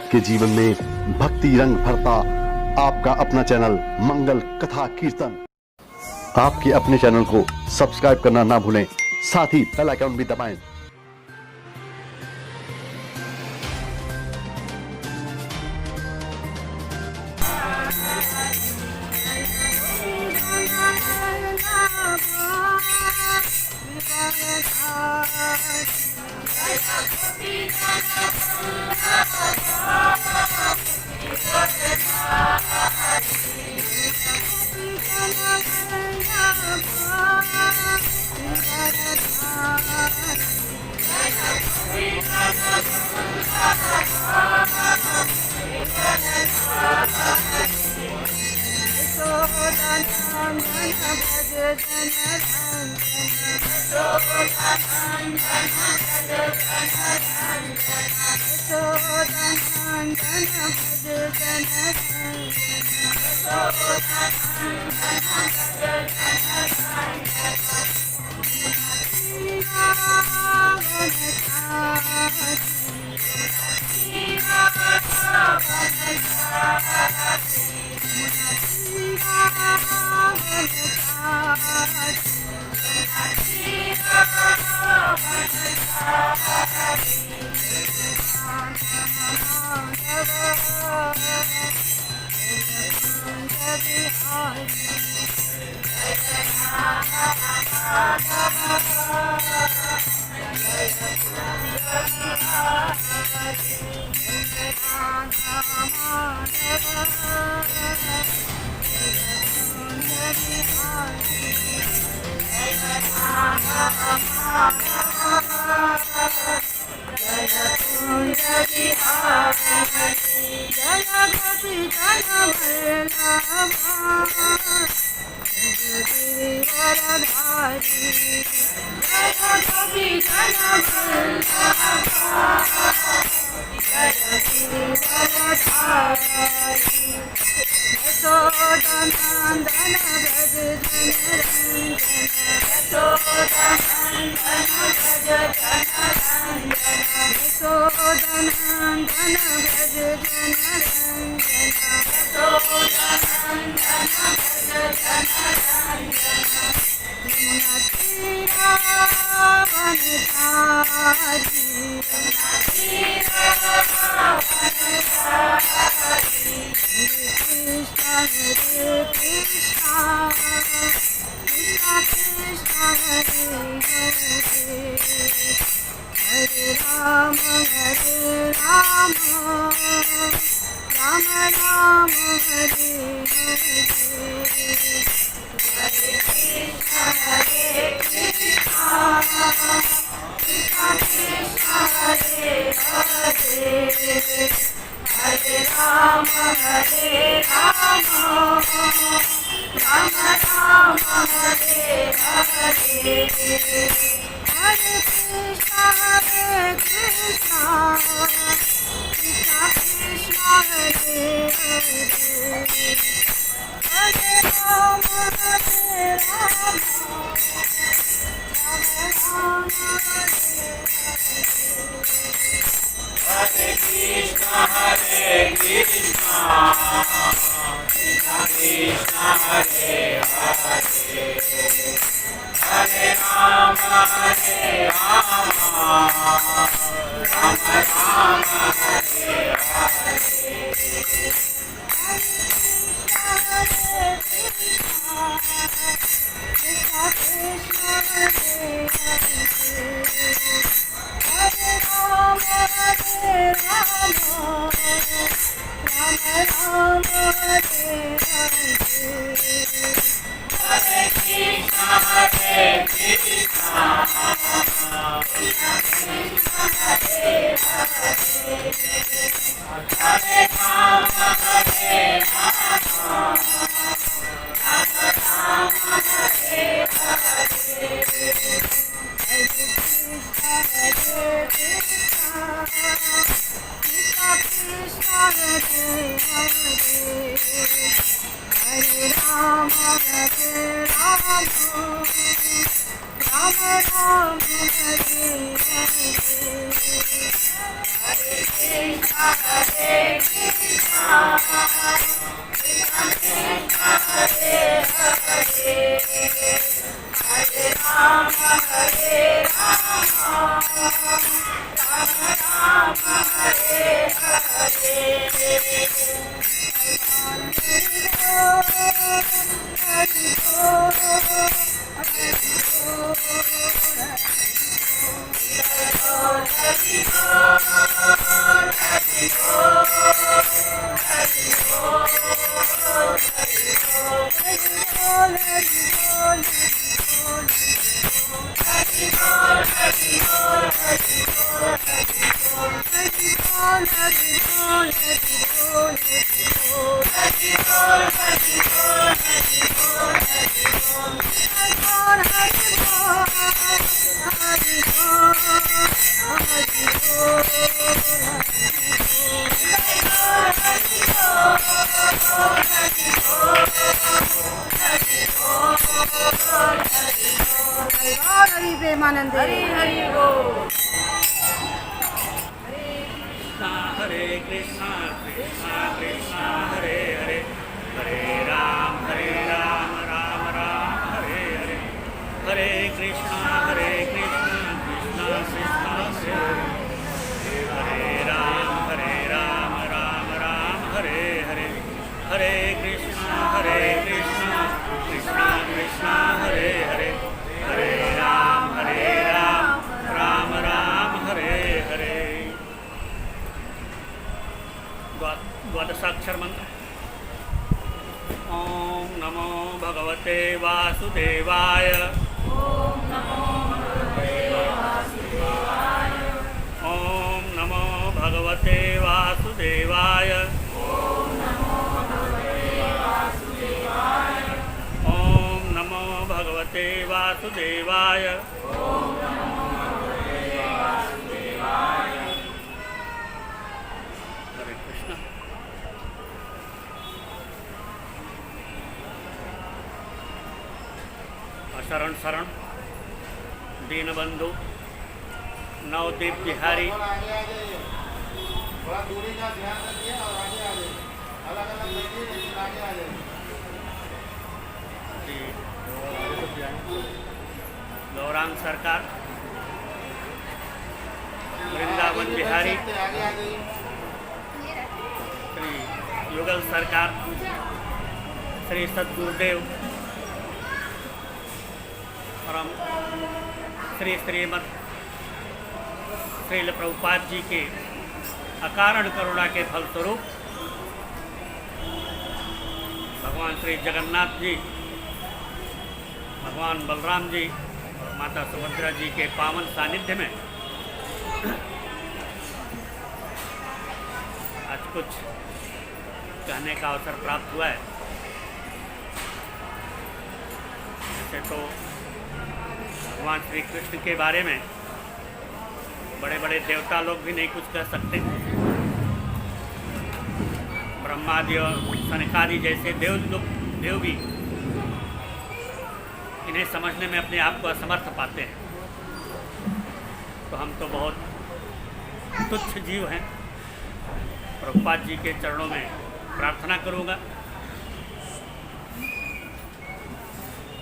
आपके जीवन में भक्ति रंग भरता आपका अपना चैनल मंगल कथा कीर्तन। आपके अपने चैनल को सब्सक्राइब करना ना भूलें, साथ ही बेल आइकन भी दबाएं। प्रेमानंद हरि हरि बोल। हरे कृष्णा कृष्णा कृष्णा हरे हरे हरे राम राम राम हरे हरे हरे कृष्णा कृष्णा कृष्णा कृष्णा हरे राम राम राम हरे हरे हरे कृष्णा कृष्णा कृष्णा हरे हरे हरे राम राम राम हरे हरे। द्वादशाक्षर मंत्र। ओम नमो भगवते वासुदेवाय। ओम नमो भगवते वासुदेवाय। ओम नमो भगवते वासुदेवाय। हरे कृष्ण। शरण शरण दीनबंधु नवदीप बिहारी थोड़ा दूरी का ध्यान रखिए और आगे आ जाइए, अलग अलग बैठिए लेकिन आगे आ जाइए। गौरांग सरकार वृंदावन बिहारी आगे आ जाइए। श्री युगल सरकार श्री सद्गुरुदेव परम श्री श्रीमद श्रील प्रभुपाद जी के अकारण करुणा के फलस्वरूप भगवान श्री जगन्नाथ जी, भगवान बलराम जी और माता सुभद्रा जी के पावन सानिध्य में आज कुछ कहने का अवसर प्राप्त हुआ है। वैसे तो भगवान श्री कृष्ण के बारे में बड़े बड़े देवता लोग भी नहीं कुछ कह सकते। ब्रह्मादि और सनकादि जैसे देव भी इन्हें समझने में अपने आप को असमर्थ पाते हैं। तो हम तो बहुत तुच्छ जीव हैं। प्रभुपाद जी के चरणों में प्रार्थना करूँगा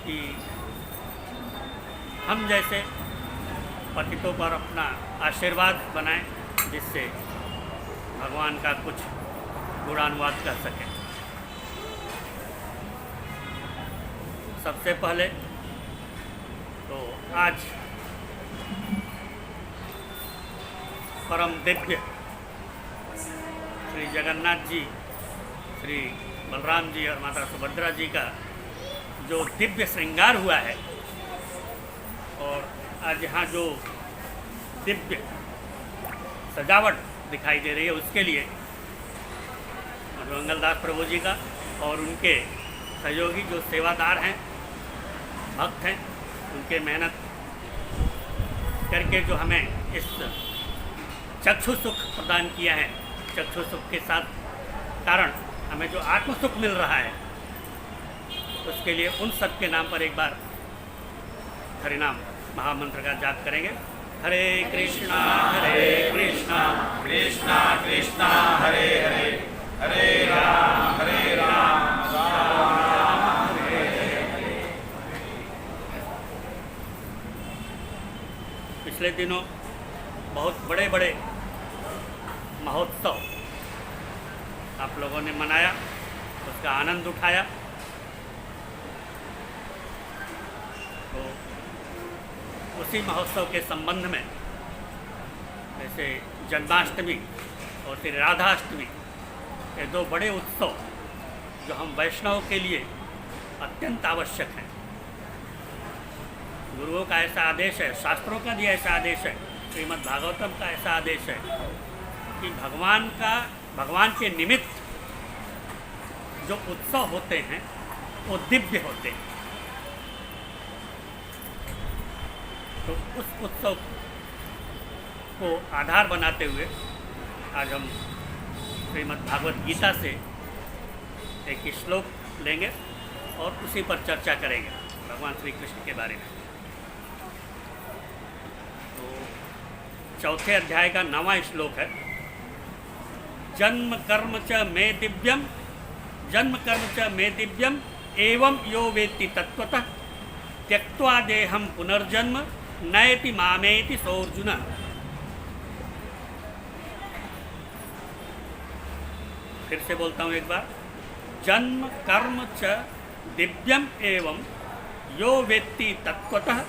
कि हम जैसे पतितों पर अपना आशीर्वाद बनाएं, जिससे भगवान का कुछ गुणानुवाद कर सकें। सबसे पहले तो आज परम दिव्य श्री जगन्नाथ जी, श्री बलराम जी और माता सुभद्रा जी का जो दिव्य श्रृंगार हुआ है और आज यहाँ जो दिव्य सजावट दिखाई दे रही है, उसके लिए मंगलदास प्रभु जी का और उनके सहयोगी जो सेवादार हैं, भक्त हैं, उनके मेहनत करके जो हमें इस चक्षु सुख प्रदान किया है, चक्षु सुख के साथ कारण हमें जो आत्म सुख मिल रहा है, उसके लिए उन सब के नाम पर एक बार हरिनाम महामंत्र का जाप करेंगे। हरे कृष्णा कृष्णा कृष्णा हरे हरे, हरे राम राम राम हरे हरे। पिछले दिनों बहुत बड़े बड़े महोत्सव आप लोगों ने मनाया, उसका आनंद उठाया। तो उसी महोत्सव के संबंध में जैसे जन्माष्टमी और फिर राधाष्टमी, ये दो बड़े उत्सव जो हम वैष्णव के लिए अत्यंत आवश्यक हैं। गुरुओं का ऐसा आदेश है, शास्त्रों का भी ऐसा आदेश है, श्रीमद् भागवतम का ऐसा आदेश है कि भगवान के निमित्त जो उत्सव होते हैं वो दिव्य होते हैं। तो उस उत्सव को आधार बनाते हुए आज हम श्रीमद् भागवत गीता से एक श्लोक लेंगे और उसी पर चर्चा करेंगे भगवान श्री कृष्ण के बारे में। तो चौथे अध्याय का 9वां श्लोक है, जन्म कर्म च मे दिव्यम, जन्म कर्म च मे दिव्यम एवं यो वेत्ति तत्त्वतः त्यक्त्वा देहं पुनर्जन्म नयति मामेति सोऽर्जुन। फिर से बोलता हूँ एक बार, जन्म कर्म च दिव्यम एवं यो वेत्ति तत्त्वतः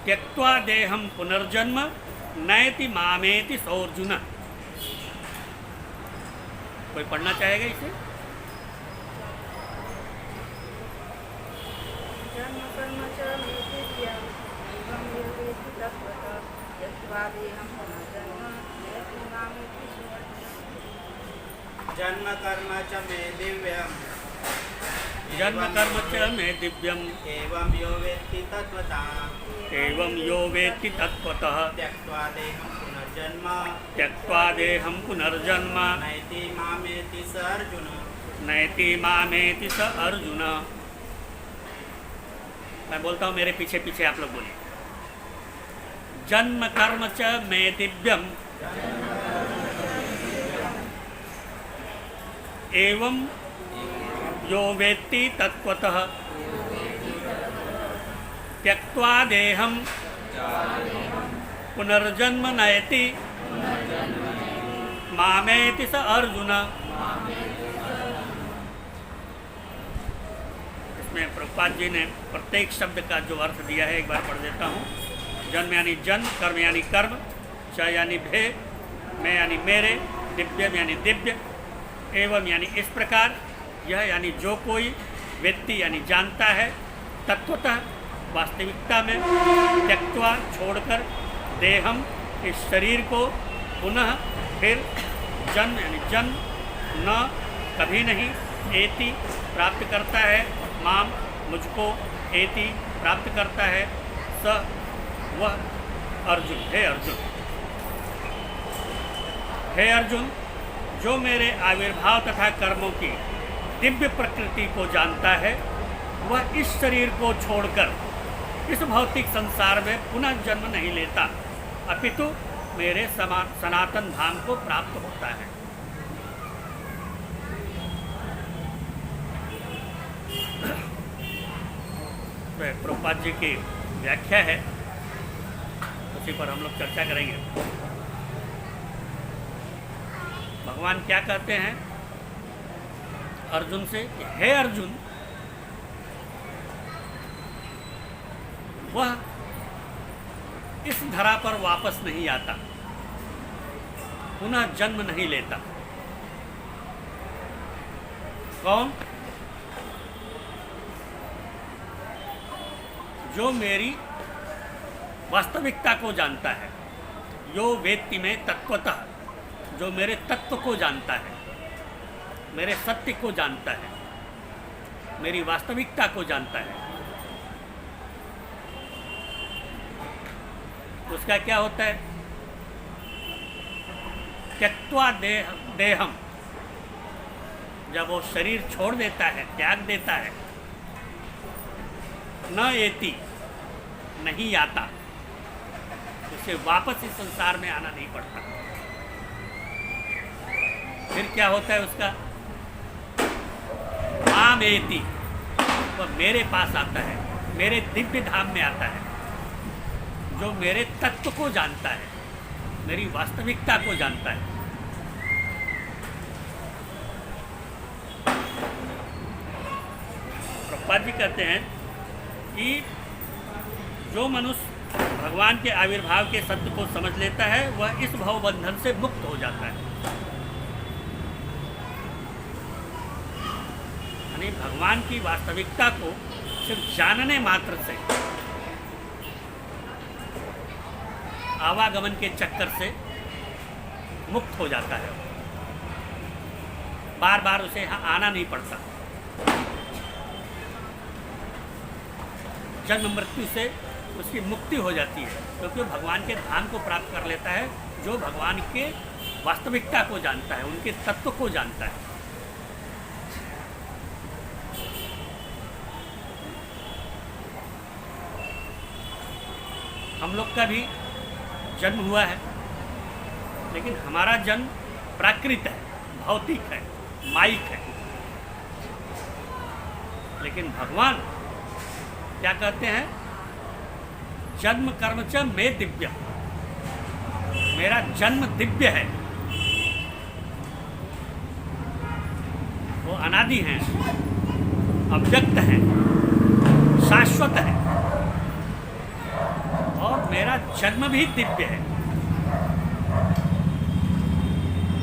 त्यक्त्वा देहं पुनर्जन्म नयति मामेति सोऽर्जुन। कोई पढ़ना चाहेगा इसे? जन्म कर्म च मे दिव्यम् एवं यो वेत्ति तत्त्वतः त्यक्त्वा देहं पुनर्जन्म नयति मामेति सोऽर्जुन। जन्म कर्म च मे दिव्यम, जन्म कर्म च मे दिव्यम एवं यो वेत्ति तत्त्वतः, एवं यो वेत्ति तत्त्वतः त्यक्त्वा देहं पुनर्जन्म, त्यक्त्वा देहं पुनर्जन्म नयति मामेति स अर्जुन। नयति मामेति स अर्जुन। मैं बोलता हूँ, मेरे पीछे पीछे आप लोग बोलिए। जन्म कर्म च मे दिव्यम एवं यो वेत्ति तत्त्वतः त्यक्त्वा देहं पुनर्जन्म नयति मामेति स अर्जुन। इसमें प्रभुपाद जी ने प्रत्येक शब्द का जो अर्थ दिया है एक बार पढ़ देता हूँ। जन्म यानी जन्म, कर्म यानी कर्म, च यानी भे, मैं यानी मेरे, दिव्यम यानी दिव्य, एवं यानी इस प्रकार, यह यानी जो कोई, व्यक्ति यानी जानता है, तत्वतः वास्तविकता में, त्यक्त्वा छोड़कर, देहम इस शरीर को, पुनः फिर, जन्म यानी जन्म, न कभी नहीं, एति प्राप्त करता है, माम मुझको, एति प्राप्त करता है, स वह अर्जुन, हे अर्जुन। हे अर्जुन, जो मेरे आविर्भाव तथा कर्मों की दिव्य प्रकृति को जानता है, वह इस शरीर को छोड़कर इस भौतिक संसार में पुनः जन्म नहीं लेता, अपितु मेरे सनातन धाम को प्राप्त होता है। प्रभुपाद जी की व्याख्या है, उसी पर हम लोग चर्चा करेंगे। भगवान क्या कहते हैं अर्जुन से? हे अर्जुन, वह इस धरा पर वापस नहीं आता, पुनः जन्म नहीं लेता। कौन? जो मेरी वास्तविकता को जानता है, यो वेत्ति में तत्वतः, जो मेरे तत्व को जानता है, मेरे सत्य को जानता है, मेरी वास्तविकता को जानता है, उसका क्या होता है? त्यक्त्वा देहम, जब वो शरीर छोड़ देता है, त्याग देता है, न एति नहीं आता, उसे वापस इस संसार में आना नहीं पड़ता। फिर क्या होता है उसका? मामेति, वह मेरे पास आता है, मेरे दिव्य धाम में आता है, जो मेरे तत्व को जानता है, मेरी वास्तविकता को जानता है। प्रभुपाद जी कहते हैं कि जो मनुष्य भगवान के आविर्भाव के सत्य को समझ लेता है वह इस भव बंधन से मुक्त हो जाता है। यानी भगवान की वास्तविकता को सिर्फ जानने मात्र से आवागमन के चक्कर से मुक्त हो जाता है। बार बार उसे यहाँ आना नहीं पड़ता। जन्म मृत्यु से उसकी मुक्ति हो जाती है, क्योंकि वो भगवान के धाम को प्राप्त कर लेता है, जो भगवान के वास्तविकता को जानता है, उनके तत्व को जानता है। हम लोग का भी जन्म हुआ है, लेकिन हमारा जन्म प्राकृत है, भौतिक है, माइक है। लेकिन भगवान क्या कहते हैं? जन्म कर्म च मे दिव्य, मेरा जन्म दिव्य है। वो अनादि हैं, अव्यक्त हैं, शाश्वत है, और मेरा जन्म भी दिव्य है।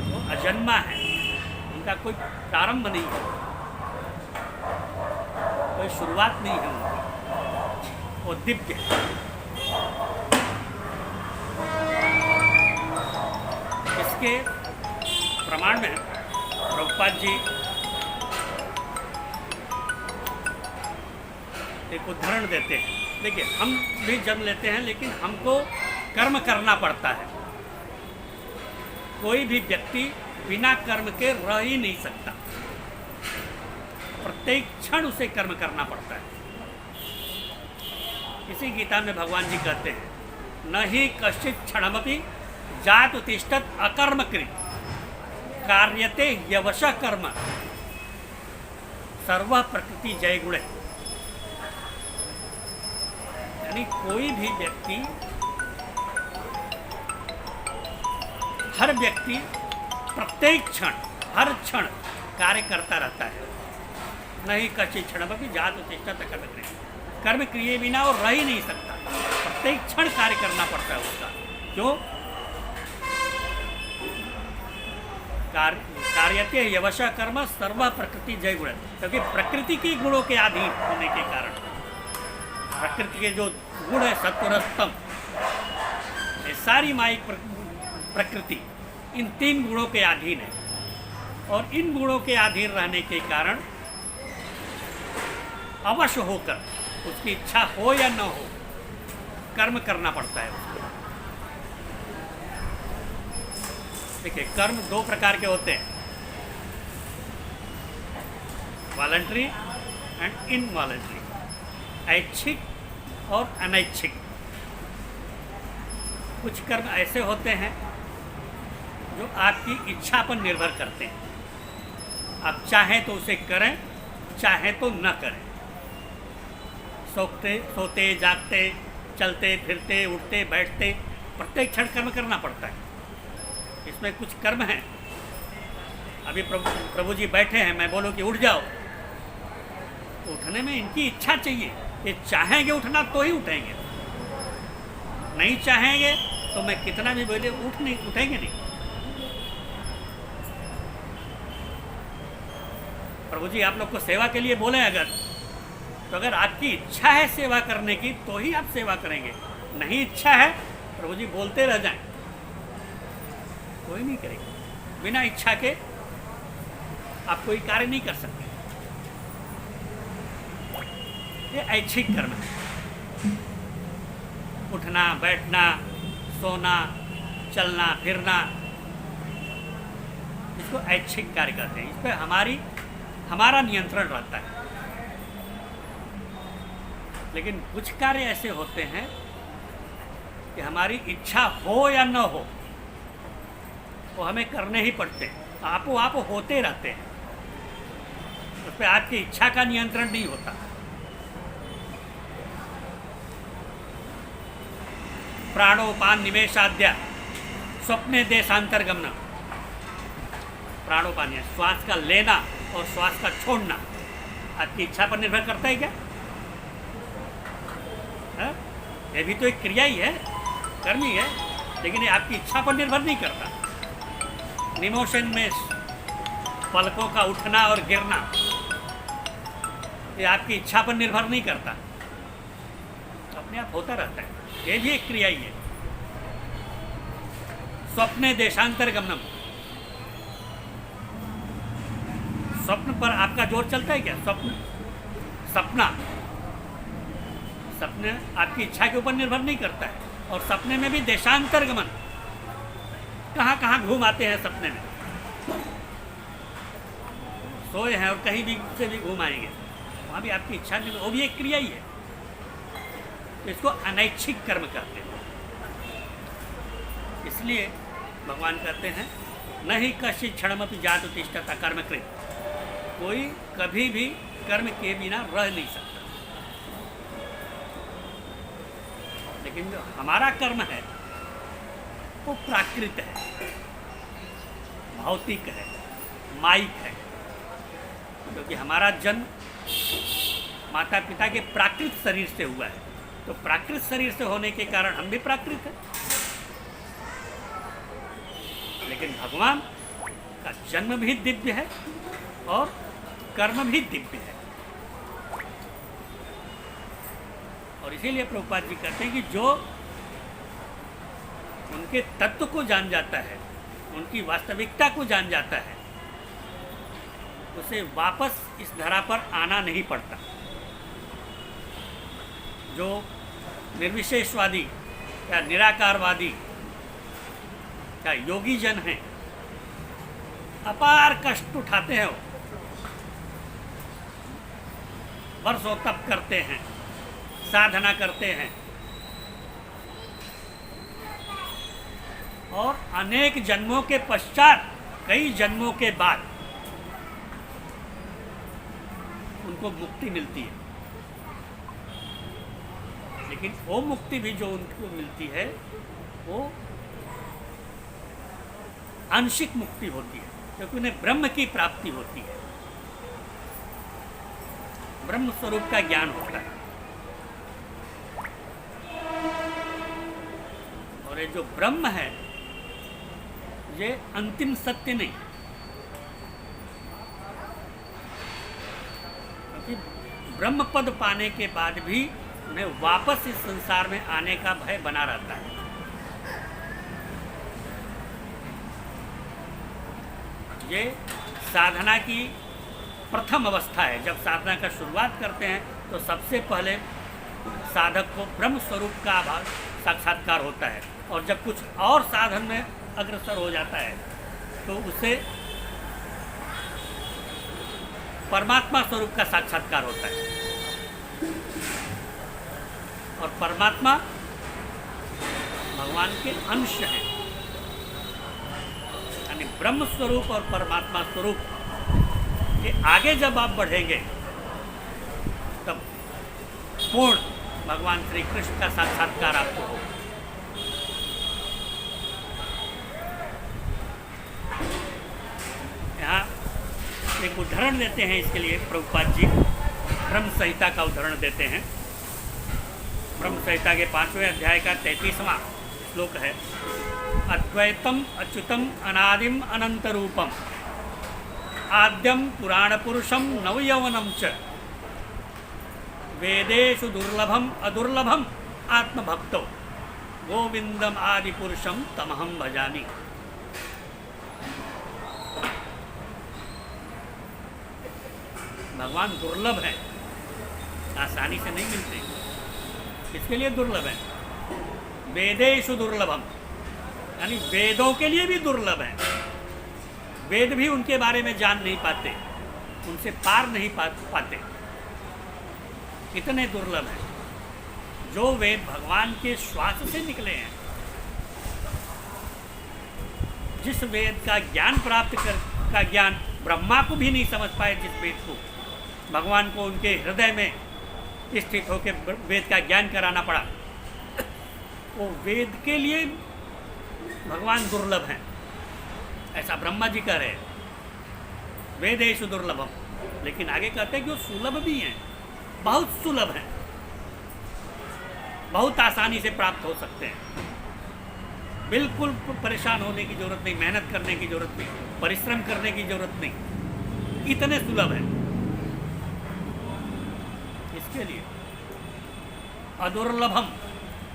वो अजन्मा है, उनका कोई प्रारंभ नहीं है, कोई शुरुआत नहीं है उनकी, वो दिव्य है। इसके प्रमाण में प्रभुपाद जी एक उदाहरण देते हैं। देखिए, हम भी जन्म लेते हैं, लेकिन हमको कर्म करना पड़ता है। कोई भी व्यक्ति बिना कर्म के रह ही नहीं सकता, प्रत्येक क्षण उसे कर्म करना पड़ता है। इसी गीता में भगवान जी कहते हैं, न ही कश्चित क्षणमपि जात उत्तिष्ठत अकर्मकृत कार्यते यवश कर्म सर्व प्रकृति जय गुण। यानी कोई भी व्यक्ति, हर व्यक्ति प्रत्येक क्षण, हर क्षण कार्य करता रहता है। नहीं कश्चित क्षणमपि जात उत्तिष्ठत अकर्मकृत, कर्म क्रिए बिना वो रह ही नहीं सकता, प्रत्येक क्षण कार्य करना पड़ता है उसका। क्यों? कार्यते यवशः कर्म सर्व प्रकृति जय गुण, क्योंकि प्रकृति के गुणों के अधीन होने के कारण, प्रकृति के जो गुण है सत्वरस्तम, ये सारी माइक प्रकृति इन 3 गुणों के अधीन है, और इन गुणों के अधीन रहने के कारण अवश्य होकर, उसकी इच्छा हो या न हो, कर्म करना पड़ता है उसको। देखिए, कर्म 2 प्रकार के होते हैं, वॉलंटरी एंड इनवॉलंटरी, ऐच्छिक और अनैच्छिक। कुछ कर्म ऐसे होते हैं जो आपकी इच्छा पर निर्भर करते हैं। आप चाहें तो उसे करें, चाहें तो न करें। सोते जागते, चलते फिरते, उठते बैठते, प्रत्येक क्षण कर्म करना पड़ता है। इसमें कुछ कर्म हैं। अभी प्रभु जी बैठे हैं, मैं बोलूँ कि उठ जाओ, उठने में इनकी इच्छा चाहिए। ये चाहेंगे उठना तो ही उठेंगे, नहीं चाहेंगे तो मैं कितना भी बोले उठेंगे नहीं। प्रभु जी आप लोग को सेवा के लिए बोले अगर, तो अगर आपकी इच्छा है सेवा करने की तो ही आप सेवा करेंगे, नहीं इच्छा है प्रभु जी बोलते रह जाएं, कोई नहीं करेगा। बिना इच्छा के आप कोई कार्य नहीं कर सकते। ये ऐच्छिक कर्म है। उठना, बैठना, सोना, चलना फिरना, इसको ऐच्छिक कार्य कहते हैं। इस पर हमारा नियंत्रण रहता है। लेकिन कुछ कार्य ऐसे होते हैं कि हमारी इच्छा हो या न हो वो हमें करने ही पड़ते हैं, आपो आप होते रहते हैं, उस पर आपकी इच्छा का नियंत्रण नहीं होता। प्राणोपान निमेषाद्या स्वप्ने देशांतरगमन, प्राणोपान है श्वास का लेना और श्वास का छोड़ना आपकी इच्छा पर निर्भर करता है क्या? है? ये भी तो एक क्रिया ही है, कर्म ही है, लेकिन ये आपकी इच्छा पर निर्भर नहीं करता। निमोशन में पलकों का उठना और गिरना ये आपकी इच्छा पर निर्भर नहीं करता, अपने आप होता रहता है। ये भी एक क्रिया ही है। स्वप्ने देशांतरगमनम, स्वप्न पर आपका जोर चलता है क्या? सपना सपने आपकी इच्छा के ऊपर निर्भर नहीं करता है। और सपने में भी देशांतरगमन, कहाँ कहाँ घूम आते हैं सपने में, सोए हैं और कहीं भी से भी घूम आएंगे, वहाँ भी आपकी इच्छा नहीं, वो भी एक क्रिया ही है। तो इसको अनैच्छिक कर्म कहते हैं। इसलिए भगवान कहते हैं न ही कश्चित् क्षणमपि जातु तिष्ठता कर्मकृत्, कोई कभी भी कर्म के बिना रह नहीं सकता। लेकिन जो हमारा कर्म है वो प्राकृत है, भौतिक है, माइक है, क्योंकि हमारा जन्म माता पिता के प्राकृत शरीर से हुआ है। तो प्राकृत शरीर से होने के कारण हम भी प्राकृत हैं। लेकिन भगवान का जन्म भी दिव्य है और कर्म भी दिव्य है। और इसीलिए प्रभुपाद जी कहते हैं कि जो उनके तत्व को जान जाता है, उनकी वास्तविकता को जान जाता है, उसे वापस इस धरा पर आना नहीं पड़ता। जो निर्विशेषवादी या निराकारवादी या योगी जन हैं, अपार कष्ट उठाते हैं, वर्षों तप करते हैं, साधना करते हैं और अनेक जन्मों के पश्चात, कई जन्मों के बाद उनको मुक्ति मिलती है। लेकिन वो मुक्ति भी जो उनको मिलती है वो आंशिक मुक्ति होती है, क्योंकि उन्हें ब्रह्म की प्राप्ति होती है, ब्रह्म स्वरूप का ज्ञान होता है। और ये जो ब्रह्म है ये अंतिम सत्य नहीं, क्योंकि ब्रह्म पद पाने के बाद भी उन्हें वापस इस संसार में आने का भय बना रहता है। ये साधना की प्रथम अवस्था है। जब साधना का शुरुआत करते हैं तो सबसे पहले साधक को ब्रह्म स्वरूप का साक्षात्कार होता है, और जब कुछ और साधन में अग्रसर हो जाता है तो उसे परमात्मा स्वरूप का साक्षात्कार होता है। और परमात्मा भगवान के अंश हैं, यानी ब्रह्म स्वरूप और परमात्मा स्वरूप के आगे जब आप बढ़ेंगे तब पूर्ण भगवान श्री कृष्ण का साक्षात्कार आपको हो। यहाँ एक उदाहरण देते हैं इसके लिए प्रभुपाद जी, ब्रह्म संहिता का उदाहरण देते हैं। ब्रह्म संहिता के 5वें अध्याय का 33वां श्लोक है, अद्वैतम अच्युतम अनादिम अनंत रूपम आद्यम पुराण पुरुषम नवयवनम च वेदेषु दुर्लभम अदुर्लभम आत्मभक्तो गोविंदम आदि पुरुषम तमहम भजामि। भगवान दुर्लभ है, आसानी से नहीं मिलते। किसके लिए दुर्लभ है? वेदेषु दुर्लभम, यानी वेदों के लिए भी दुर्लभ है। वेद भी उनके बारे में जान नहीं पाते, उनसे पार नहीं पाते, इतने दुर्लभ हैं। जो वेद भगवान के श्वास से निकले हैं, जिस वेद का ज्ञान प्राप्त कर का ज्ञान ब्रह्मा को भी नहीं समझ पाए, जिस वेद को भगवान को उनके हृदय में स्थित होकर वेद का ज्ञान कराना पड़ा, वो वेद के लिए भगवान दुर्लभ हैं, ऐसा ब्रह्मा जी कह रहे हैं। वेदेषु दुर्लभम, लेकिन आगे कहते हैं कि वो सुलभ भी हैं, बहुत सुलभ हैं, बहुत आसानी से प्राप्त हो सकते हैं। बिल्कुल परेशान होने की जरूरत नहीं, मेहनत करने की जरूरत नहीं, परिश्रम करने की जरूरत नहीं, इतने सुलभ हैं। इसके लिए अदुर्लभम,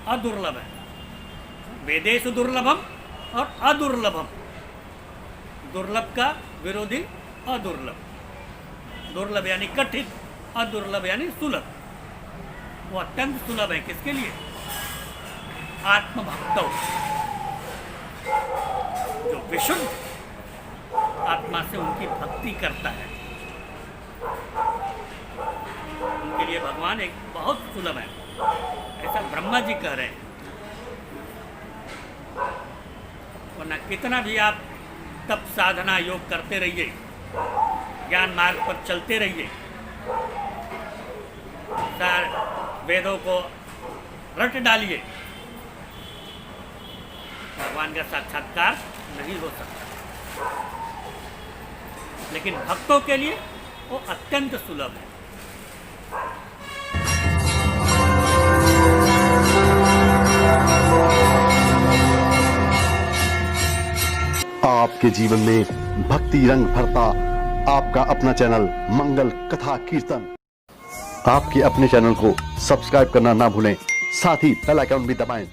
अदुर्लभ है। वेदेषु दुर्लभम और अदुर्लभम, दुर्लभ का विरोधी अदुर्लभ। दुर्लभ यानी कठिन, अदुर्लभ यानी सुलभ। वो अत्यंत सुलभ है किसके लिए? आत्मभक्तों, जो विशुद्ध आत्मा से उनकी भक्ति करता है, उनके लिए भगवान एक बहुत सुलभ है, ऐसा ब्रह्मा जी कह रहे हैं। वरना कितना भी आप तप साधना योग करते रहिए, ज्ञान मार्ग पर चलते रहिए, वेदों को रट डालिए, भगवान का साक्षात्कार नहीं हो सकता। लेकिन भक्तों के लिए वो अत्यंत सुलभ है। आपके जीवन में भक्ति रंग भरता आपका अपना चैनल मंगल कथा कीर्तन। आपके अपने चैनल को सब्सक्राइब करना ना भूलें, साथ ही बेल आइकन भी दबाएं